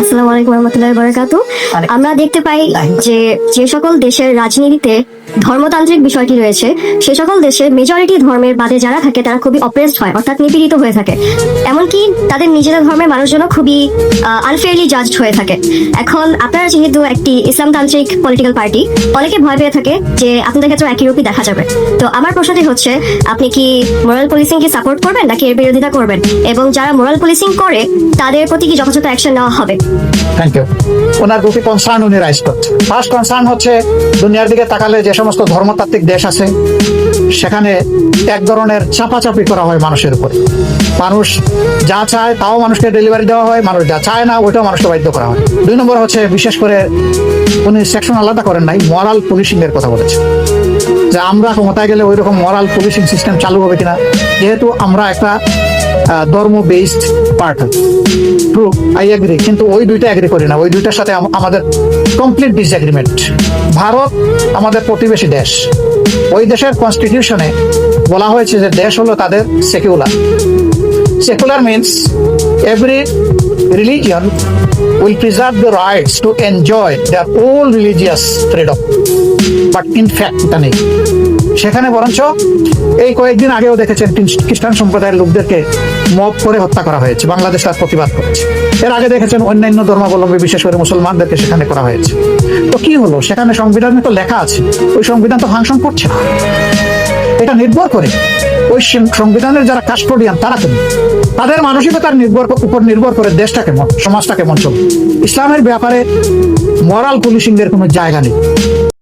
আসসালামু আলাইকুম রহমতুল্লাহি বারাকাতু। আমরা দেখতে পাই যে যে সকল দেশের রাজনীতিতে ধর্মতান্ত্রিক বিষয়টি রয়েছে, সে সকল দেশে মেজরিটি ধর্মের বাদে যারা থাকে তারা খুবই অপ্রেসড হয়, অর্থাৎ নিপীড়িত হয়ে থাকে। এমনকি তাদের নিজেদের ধর্মের মানুষজনও খুবই আনফেয়ারলি জাজড হয়ে থাকে। এখন আপনারা যেহেতু একটি ইসলামতান্ত্রিক পলিটিক্যাল পার্টি, অনেকে ভয় পেয়ে থাকে যে আপনাদের ক্ষেত্রে একই রূপই দেখা যাবে। তো আমার প্রশ্নটি হচ্ছে, আপনি কি মোরাল পুলিশিং কি সাপোর্ট করবেন নাকি এর বিরোধিতা করবেন, এবং যারা মোরাল পুলিশিং করে তাদের প্রতি কি যথাযথ অ্যাকশন নেওয়া হবে? Thank you. ওনার দুটি কনসার্ন উনি রাইজ করছেন। ফার্স্ট কনসার্ন হচ্ছে, দুনিয়ার দিকে তাকালে যে সমস্ত ধর্মতাত্ত্বিক দেশ আছে সেখানে এক ধরনের চাপাচাপি করা হয় মানুষের উপরে। মানুষ যা চায় তাও মানুষকে ডেলিভারি দেওয়া হয়, মানুষ যা চায় না ওইটাও মানুষকে বাধ্য করা হয়। 2 নম্বর হচ্ছে, বিশেষ করে উনি সেকশন আলাদা করেন নাই, মরাল পুলিশিং এর কথা বলেছেন যে আমরা ক্ষমতায় গেলে ওই রকম মরাল পুলিশিং সিস্টেম চালু হবে কিনা, যেহেতু আমরা একটা ধর্ম based part. True, I agree, কিন্তু ওই দুইটা এগ্রি করি না। ওই দুইটার সাথে আমাদের কমপ্লিট ডিসএগ্রিমেন্ট। ভারত আমাদের প্রতিবেশী দেশ, ওই দেশের কনস্টিটিউশনে বলা হয়েছে যে দেশ হলো তাদের secular. Secular means every religion will preserve the rights to enjoy their own religious freedom, but in fact এটা নেই সেখানে। বরঞ্চ এই কয়েকদিন আগেও দেখেছেন খ্রিস্টান সম্প্রদায়ের লোকদেরকে মব করে হত্যা করা হয়েছে, বাংলাদেশ তার প্রতিবাদ করেছে। এর আগে দেখেছেন অন্যান্য ধর্মাবলম্বী বিশেষ করে মুসলমানদেরকে সেখানে করা হয়েছে। তো কি হলো, সেখানে সংবিধানে তো লেখা আছে, ওই সংবিধান তো ফাংশন করছে না। এটা নির্ভর করে ওই সংবিধানের যারা কাস্টোডিয়ান তারা কেমন, তাদের মানসিকতার উপর নির্ভর করে দেশটা কেমন, সমাজটা কেমন চলবে। ইসলামের ব্যাপারে মরাল পুলিশিং এর কোনো জায়গা নেই।